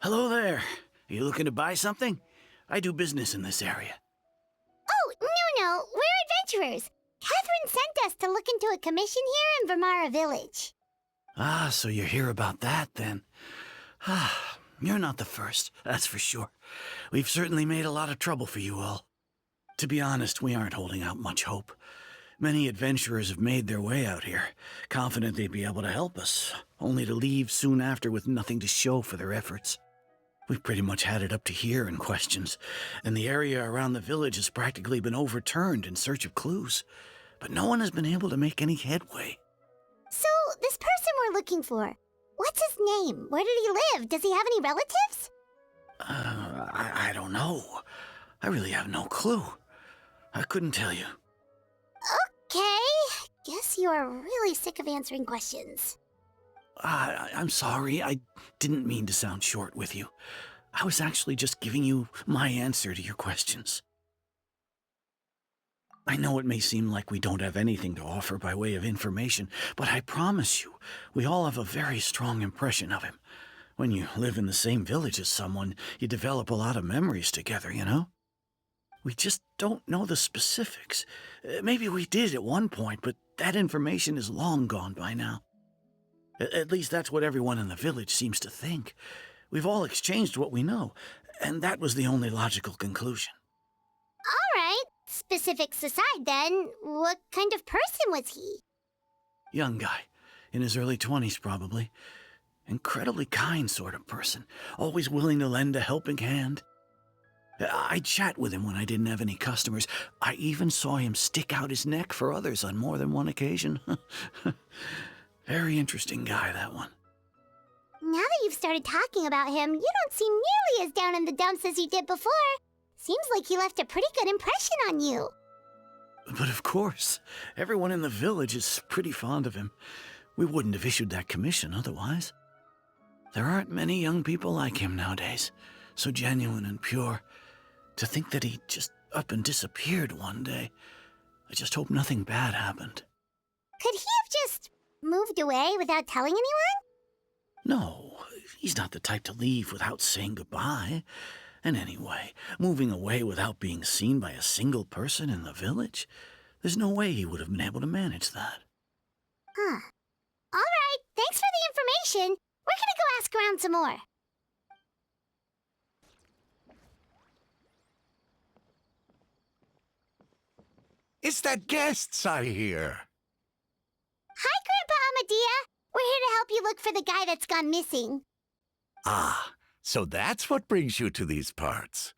Hello there. Are you looking to buy something? I do business in this area. Oh, no, we're adventurers. Catherine sent us to look into a commission here in Vermara Village. Ah, so you're here about that, then. Ah, you're not the first, that's for sure. We've certainly made a lot of trouble for you all. To be honest, we aren't holding out much hope. Many adventurers have made their way out here, confident they'd be able to help us, only to leave soon after with nothing to show for their efforts. We've pretty much had it up to here in questions, and the area around the village has practically been overturned in search of clues. But no one has been able to make any headway. So, this person we're looking for, what's his name? Where did he live? Does he have any relatives? I don't know. I really have no clue. I couldn't tell you. Okay, guess you are really sick of answering questions. I'm sorry, I didn't mean to sound short with you. I was actually just giving you my answer to your questions. I know it may seem like we don't have anything to offer by way of information, but I promise you, we all have a very strong impression of him. When you live in the same village as someone, you develop a lot of memories together, you know? We just don't know the specifics. Maybe we did at one point, but that information is long gone by now. At least that's what everyone in the village seems to think. We've all exchanged what we know, and that was the only logical conclusion. All right, specifics aside then, what kind of person was he? Young guy, in his early 20s probably. Incredibly kind sort of person, always willing to lend a helping hand. I'd chat with him when I didn't have any customers. I even saw him stick out his neck for others on more than one occasion. Very interesting guy, that one. Now that you've started talking about him, you don't seem nearly as down in the dumps as you did before. Seems like he left a pretty good impression on you. But of course, everyone in the village is pretty fond of him. We wouldn't have issued that commission otherwise. There aren't many young people like him nowadays, so genuine and pure. To think that he just up and disappeared one day. I just hope nothing bad happened. Could he have just moved away without telling anyone? No, he's not the type to leave without saying goodbye. And anyway, moving away without being seen by a single person in the village? There's no way he would have been able to manage that. Huh. All right, thanks for the information. We're gonna go ask around some more. It's that guests I hear. Hi, Grandpa Amadea. We're here to help you look for the guy that's gone missing. Ah, so that's what brings you to these parts.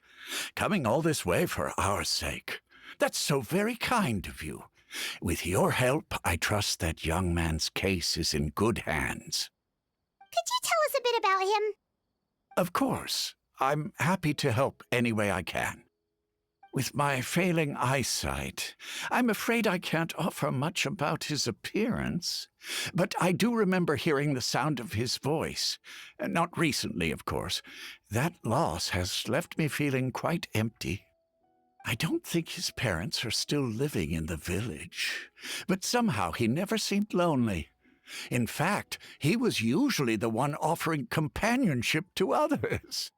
Coming all this way for our sake. That's so very kind of you. With your help, I trust that young man's case is in good hands. Could you tell us a bit about him? Of course. I'm happy to help any way I can. With my failing eyesight, I'm afraid I can't offer much about his appearance. But I do remember hearing the sound of his voice. Not recently, of course. That loss has left me feeling quite empty. I don't think his parents are still living in the village, but somehow he never seemed lonely. In fact, he was usually the one offering companionship to others.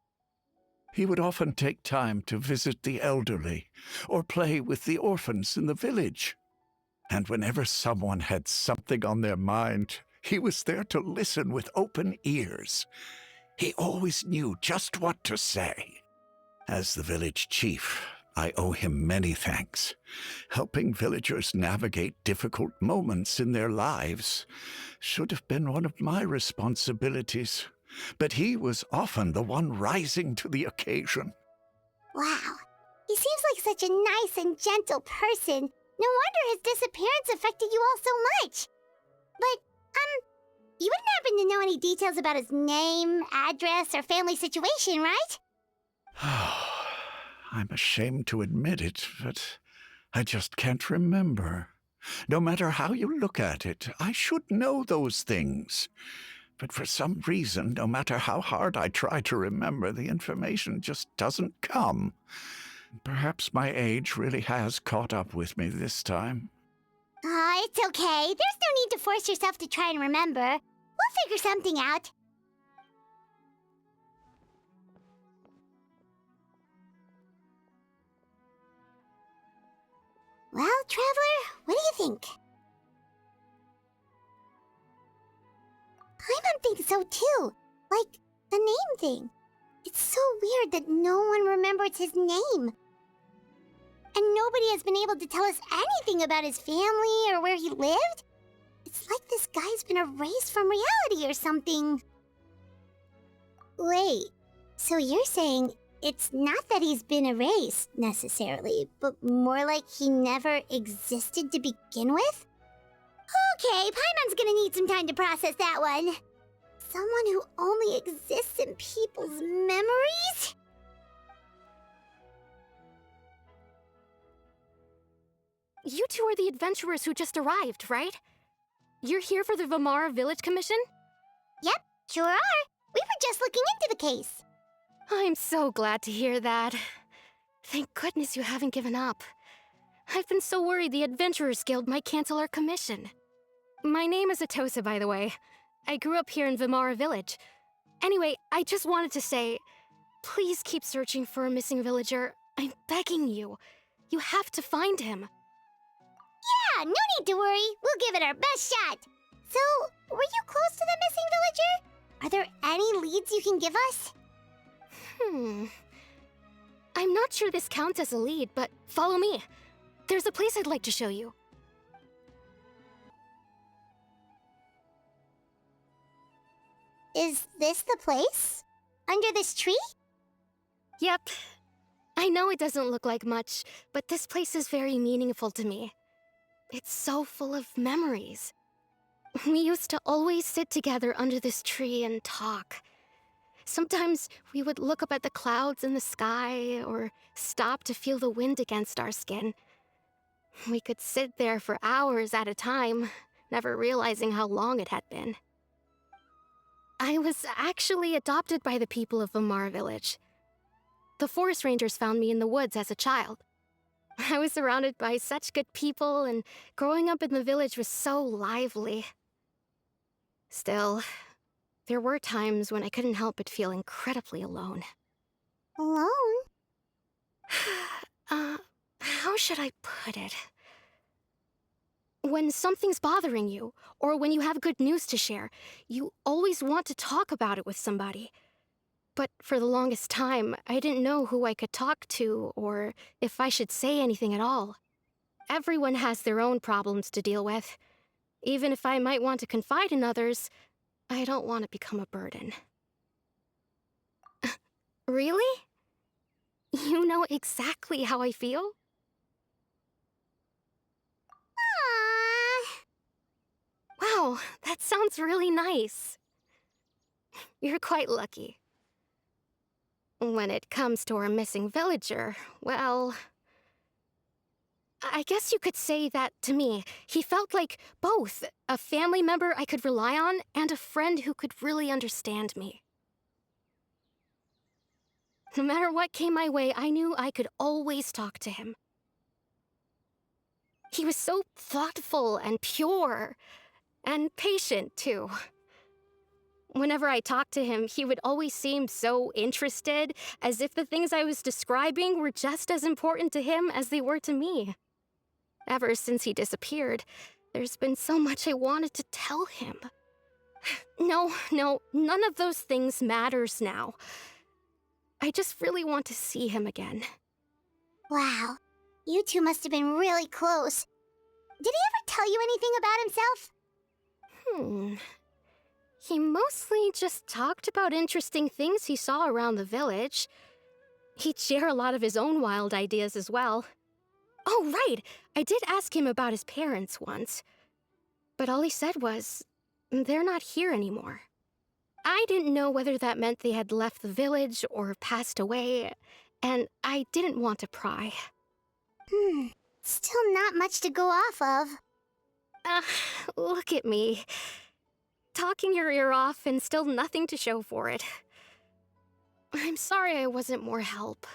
He would often take time to visit the elderly or play with the orphans in the village. And whenever someone had something on their mind, he was there to listen with open ears. He always knew just what to say. As the village chief, I owe him many thanks. Helping villagers navigate difficult moments in their lives should have been one of my responsibilities. But he was often the one rising to the occasion. Wow, he seems like such a nice and gentle person. No wonder his disappearance affected you all so much. But, you wouldn't happen to know any details about his name, address, or family situation, right? I'm ashamed to admit it, but I just can't remember. No matter how you look at it, I should know those things. But for some reason, no matter how hard I try to remember, the information just doesn't come. Perhaps my age really has caught up with me this time. It's okay. There's no need to force yourself to try and remember. We'll figure something out. Well, Traveler, what do you think? Paimon thinks so too. Like, the name thing. It's so weird that no one remembers his name. And nobody has been able to tell us anything about his family or where he lived. It's like this guy's been erased from reality or something. Wait, so you're saying it's not that he's been erased, necessarily, but more like he never existed to begin with? Okay, Paimon's gonna need some time to process that one. Someone who only exists in people's memories? You two are the adventurers who just arrived, right? You're here for the Vamara Village Commission? Yep, sure are. We were just looking into the case. I'm so glad to hear that. Thank goodness you haven't given up. I've been so worried the Adventurers Guild might cancel our commission. My name is Atosa, by the way. I grew up here in Vamara Village. Anyway, I just wanted to say, please keep searching for a missing villager. I'm begging you. You have to find him. Yeah, no need to worry. We'll give it our best shot. So, were you close to the missing villager? Are there any leads you can give us? I'm not sure this counts as a lead, but follow me. There's a place I'd like to show you. Is this the place? Under this tree? Yep. I know it doesn't look like much, but this place is very meaningful to me. It's so full of memories. We used to always sit together under this tree and talk. Sometimes we would look up at the clouds in the sky or stop to feel the wind against our skin. We could sit there for hours at a time, never realizing how long it had been. I was actually adopted by the people of Vamara Village. The forest rangers found me in the woods as a child. I was surrounded by such good people, and growing up in the village was so lively. Still, there were times when I couldn't help but feel incredibly alone. Alone? How should I put it? When something's bothering you, or when you have good news to share, you always want to talk about it with somebody. But for the longest time, I didn't know who I could talk to, or if I should say anything at all. Everyone has their own problems to deal with. Even if I might want to confide in others, I don't want to become a burden. Really? You know exactly how I feel? Aww. Wow, that sounds really nice. You're quite lucky. When it comes to our missing villager, well, I guess you could say that to me. He felt like both a family member I could rely on and a friend who could really understand me. No matter what came my way, I knew I could always talk to him. He was so thoughtful and pure, and patient, too. Whenever I talked to him, he would always seem so interested, as if the things I was describing were just as important to him as they were to me. Ever since he disappeared, there's been so much I wanted to tell him. No, none of those things matters now. I just really want to see him again. Wow, you two must have been really close. Did he ever tell you anything about himself? He mostly just talked about interesting things he saw around the village. He'd share a lot of his own wild ideas as well. Oh, right! I did ask him about his parents once. But all he said was, they're not here anymore. I didn't know whether that meant they had left the village or passed away, and I didn't want to pry. Still not much to go off of. Look at me. Talking your ear off and still nothing to show for it. I'm sorry I wasn't more help.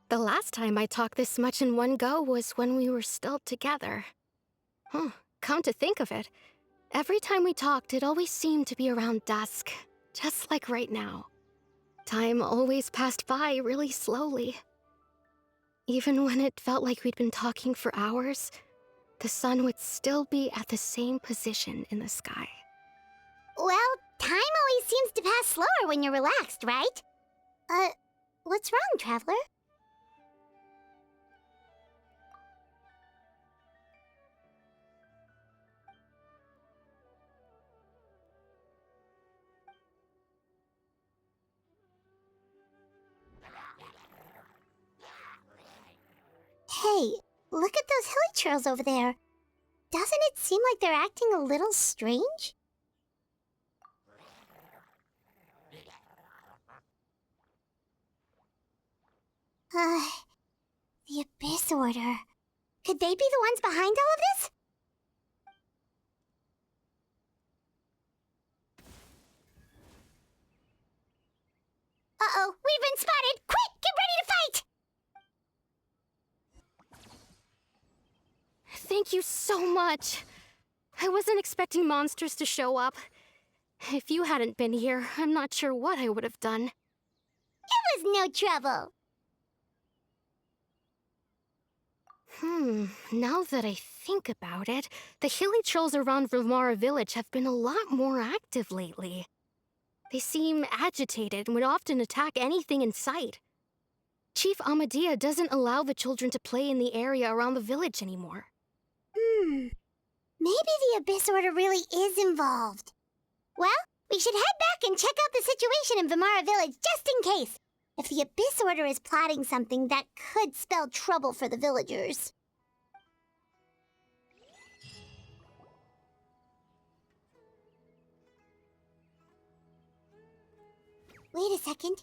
The last time I talked this much in one go was when we were still together. Come to think of it, every time we talked, it always seemed to be around dusk, just like right now. Time always passed by really slowly. Even when it felt like we'd been talking for hours, the sun would still be at the same position in the sky. Well, time always seems to pass slower when you're relaxed, right? What's wrong, Traveler? Hey, look at those hilly trails over there. Doesn't it seem like they're acting a little strange? The Abyss Order. Could they be the ones behind all of this? Uh-oh, we've been spotted! Quick, get ready to fight! Thank you so much. I wasn't expecting monsters to show up. If you hadn't been here, I'm not sure what I would have done. It was no trouble. Now that I think about it, the hilly trolls around Vimara village have been a lot more active lately. They seem agitated and would often attack anything in sight. Chief Amadea doesn't allow the children to play in the area around the village anymore. Maybe the Abyss Order really is involved. Well, we should head back and check out the situation in Vimara village just in case. If the Abyss Order is plotting something that could spell trouble for the villagers. Wait a second.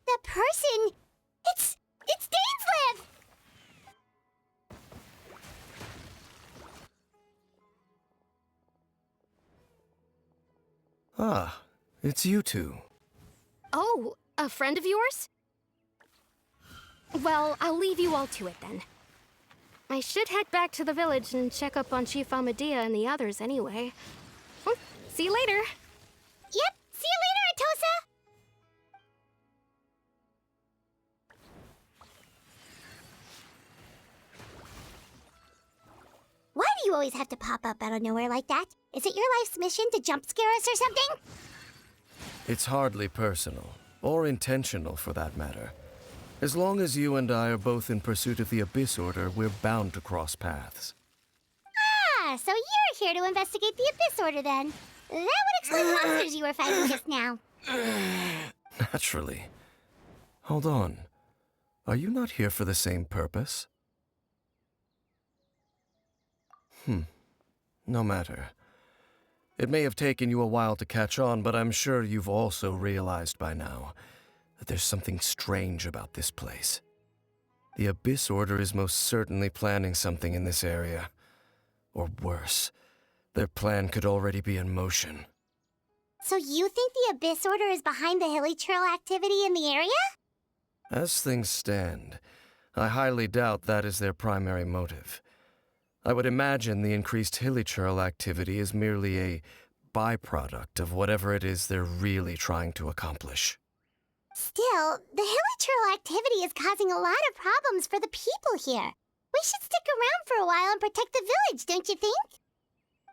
The person... It's Dainslev! Ah, it's you two. Oh, a friend of yours? Well, I'll leave you all to it then. I should head back to the village and check up on Chief Amadea and the others anyway. Well, see you later. Yep, see you later, Atosa! Why do you always have to pop up out of nowhere like that? Is it your life's mission to jump scare us or something? It's hardly personal, or intentional for that matter. As long as you and I are both in pursuit of the Abyss Order, we're bound to cross paths. Ah, so you're here to investigate the Abyss Order then. That would explain the monsters you were fighting just now. Naturally. Hold on. Are you not here for the same purpose? No matter. It may have taken you a while to catch on, but I'm sure you've also realized by now that there's something strange about this place. The Abyss Order is most certainly planning something in this area. Or worse, their plan could already be in motion. So you think the Abyss Order is behind the hilly trail activity in the area? As things stand, I highly doubt that is their primary motive. I would imagine the increased hilly trail activity is merely a byproduct of whatever it is they're really trying to accomplish. Still, the hilly trail activity is causing a lot of problems for the people here. We should stick around for a while and protect the village, don't you think?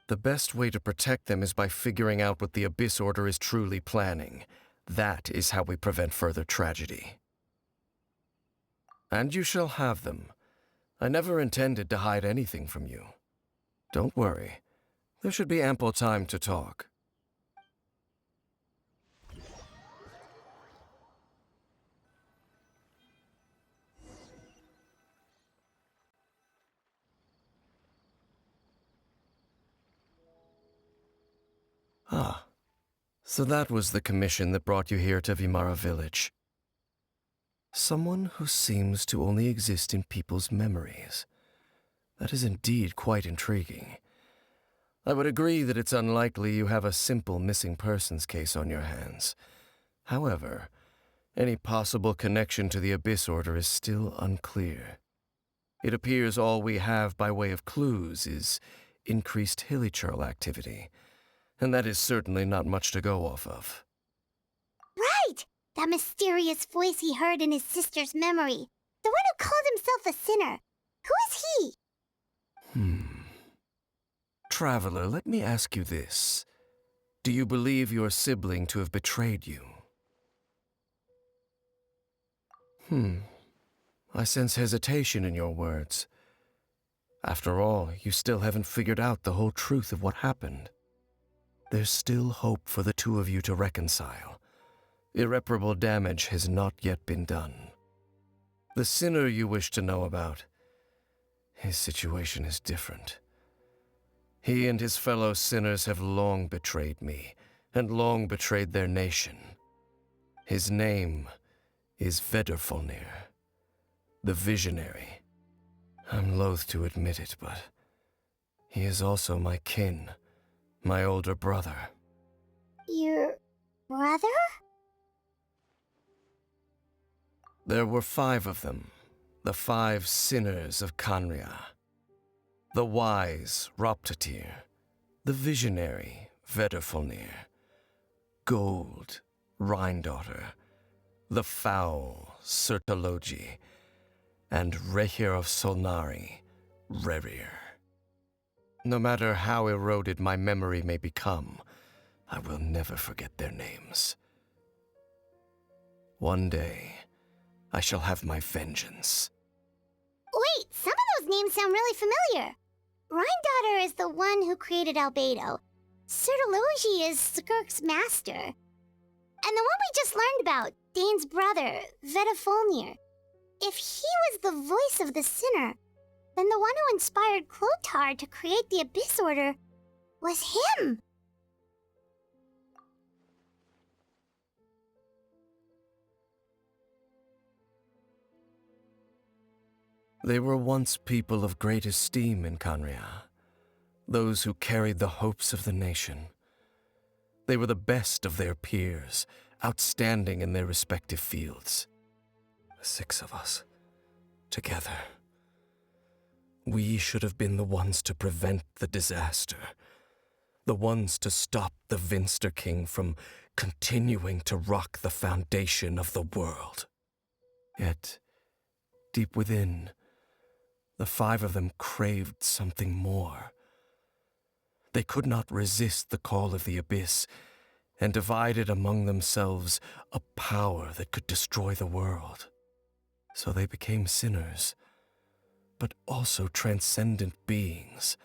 The best way to protect them is by figuring out what the Abyss Order is truly planning. That is how we prevent further tragedy. And you shall have them. I never intended to hide anything from you. Don't worry. There should be ample time to talk. Ah, so that was the commission that brought you here to Vimara village. Someone who seems to only exist in people's memories. That is indeed quite intriguing. I would agree that it's unlikely you have a simple missing persons case on your hands. However, any possible connection to the Abyss Order is still unclear. It appears all we have by way of clues is increased hilly trail activity, and that is certainly not much to go off of. Right! That mysterious voice he heard in his sister's memory. The one who called himself a sinner. Who is he? Traveler, let me ask you this. Do you believe your sibling to have betrayed you? I sense hesitation in your words. After all, you still haven't figured out the whole truth of what happened. There's still hope for the two of you to reconcile. Irreparable damage has not yet been done. The sinner you wish to know about, his situation is different. He and his fellow sinners have long betrayed me, and long betrayed their nation. His name is Vedrfolnir, the Visionary. I'm loath to admit it, but he is also my kin, my older brother. Your brother? There were 5 of them, the 5 sinners of Khaenri'ah. The wise Roptatyr, the visionary Vedrfolnir, Gold Rhine-daughter, the foul Sertologi, and Rehir of Solnari, Rerir. No matter how eroded my memory may become, I will never forget their names. One day, I shall have my vengeance. Wait, some of those names sound really familiar. Rhine-daughter is the one who created Albedo. Sertologi is Skirk's master. And the one we just learned about, Dane's brother, Vedrfolnir. If he was the voice of the sinner, then the one who inspired Clothar to create the Abyss Order was him. They were once people of great esteem in Khaenri'ah, those who carried the hopes of the nation. They were the best of their peers, outstanding in their respective fields. The 6 of us, together. We should have been the ones to prevent the disaster, the ones to stop the Vinster King from continuing to rock the foundation of the world. Yet, deep within, the 5 of them craved something more. They could not resist the call of the Abyss, and divided among themselves a power that could destroy the world. So they became sinners, but also transcendent beings,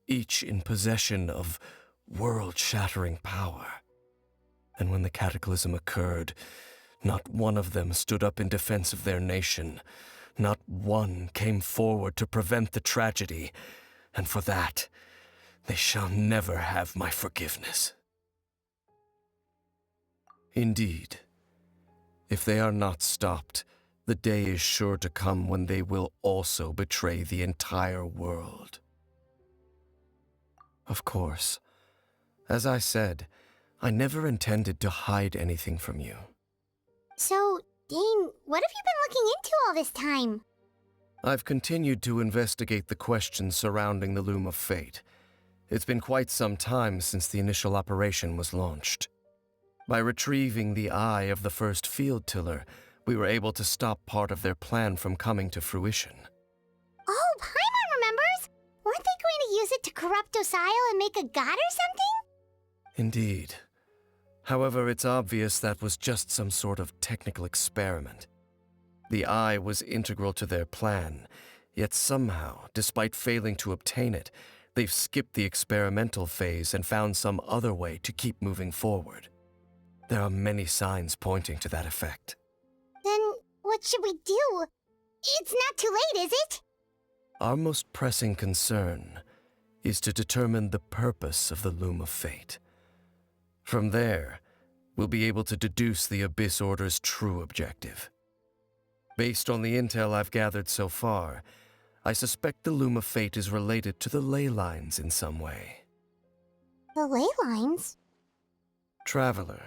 each in possession of world-shattering power. And when the cataclysm occurred, not one of them stood up in defense of their nation. Not one came forward to prevent the tragedy, and for that, they shall never have my forgiveness. Indeed, if they are not stopped, the day is sure to come when they will also betray the entire world. Of course, as I said, I never intended to hide anything from you. So, Dane, what have you been looking into all this time? I've continued to investigate the questions surrounding the Loom of Fate. It's been quite some time since the initial operation was launched. By retrieving the eye of the first field tiller, we were able to stop part of their plan from coming to fruition. Oh, Paimon remembers! Weren't they going to use it to corrupt Osial and make a god or something? Indeed. However, it's obvious that was just some sort of technical experiment. The eye was integral to their plan, yet somehow, despite failing to obtain it, they've skipped the experimental phase and found some other way to keep moving forward. There are many signs pointing to that effect. Then what should we do? It's not too late, is it? Our most pressing concern is to determine the purpose of the Loom of Fate. From there, we'll be able to deduce the Abyss Order's true objective. Based on the intel I've gathered so far, I suspect the Loom of Fate is related to the ley lines in some way. The ley lines? Traveler,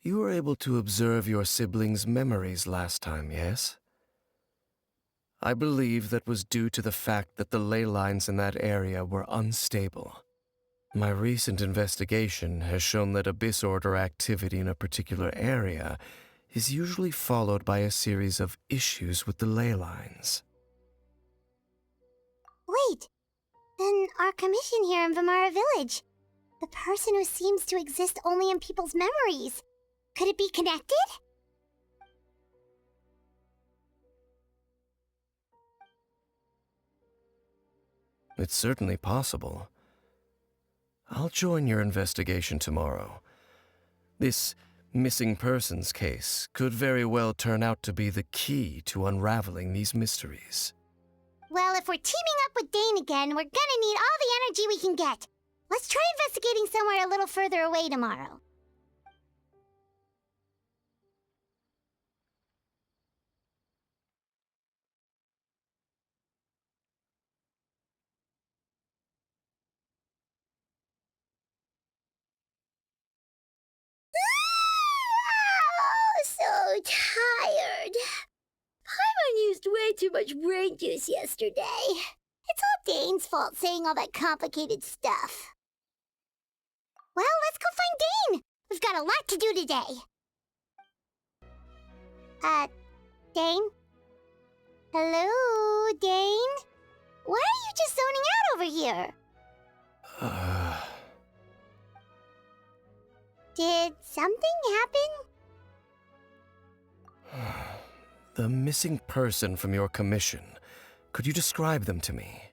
you were able to observe your siblings' memories last time, yes? I believe that was due to the fact that the ley lines in that area were unstable. My recent investigation has shown that Abyss Order activity in a particular area is usually followed by a series of issues with the ley lines. Wait, then our commission here in Vimara Village, the person who seems to exist only in people's memories, could it be connected? It's certainly possible. I'll join your investigation tomorrow. This missing persons case could very well turn out to be the key to unraveling these mysteries. Well, if we're teaming up with Dane again, we're gonna need all the energy we can get. Let's try investigating somewhere a little further away tomorrow. Oh, so tired. Paimon used way too much brain juice yesterday. It's all Dane's fault saying all that complicated stuff. Well, let's go find Dane. We've got a lot to do today. Dane? Hello, Dane? Why are you just zoning out over here? Did something happen? The missing person from your commission. Could you describe them to me?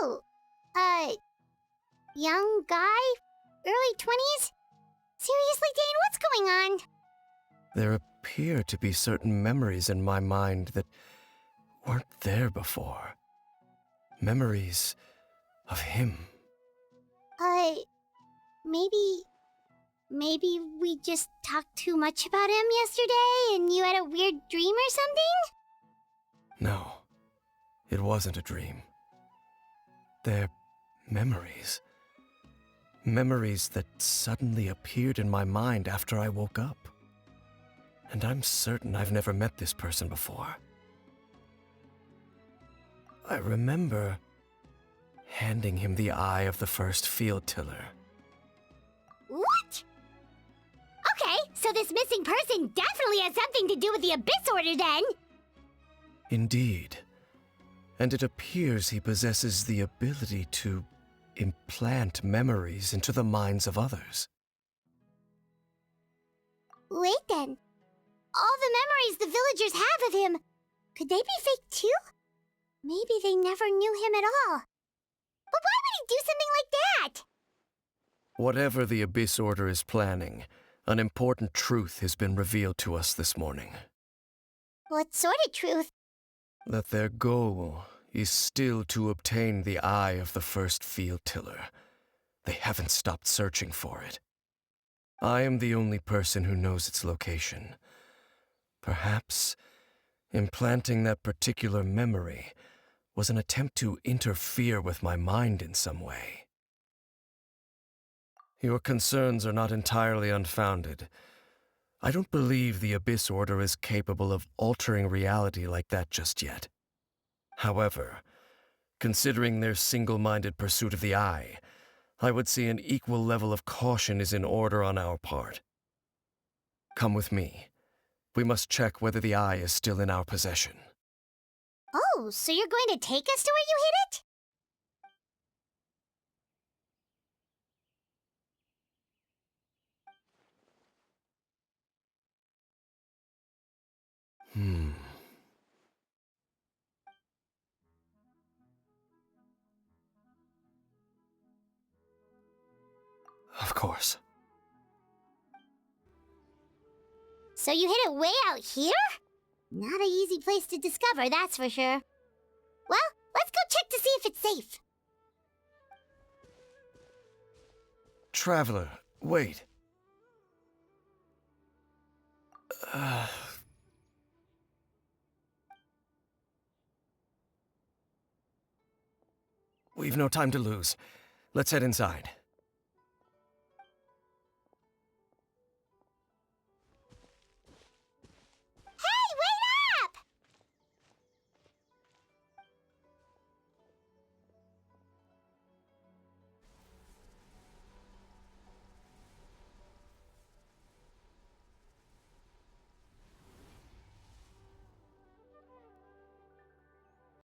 Oh, young guy? Early 20s? Seriously, Dane, what's going on? There appear to be certain memories in my mind that weren't there before. Memories of him. Maybe we just talked too much about him yesterday and you had a weird dream or something? No, it wasn't a dream. They're memories. Memories that suddenly appeared in my mind after I woke up. And I'm certain I've never met this person before. I remember handing him the eye of the first field tiller. What? Okay, so this missing person definitely has something to do with the Abyss Order then! Indeed. And it appears he possesses the ability to implant memories into the minds of others. Wait then. All the memories the villagers have of him, could they be fake too? Maybe they never knew him at all. But why would he do something like that? Whatever the Abyss Order is planning, an important truth has been revealed to us this morning. What sort of truth? That their goal is still to obtain the eye of the first field tiller. They haven't stopped searching for it. I am the only person who knows its location. Perhaps implanting that particular memory was an attempt to interfere with my mind in some way. Your concerns are not entirely unfounded. I don't believe the Abyss Order is capable of altering reality like that just yet. However, considering their single-minded pursuit of the eye, I would say an equal level of caution is in order on our part. Come with me. We must check whether the eye is still in our possession. Oh, so you're going to take us to where you hid it? Of course. So you hid it way out here? Not an easy place to discover, that's for sure. Well, let's go check to see if it's safe. Traveler, wait. We've no time to lose. Let's head inside.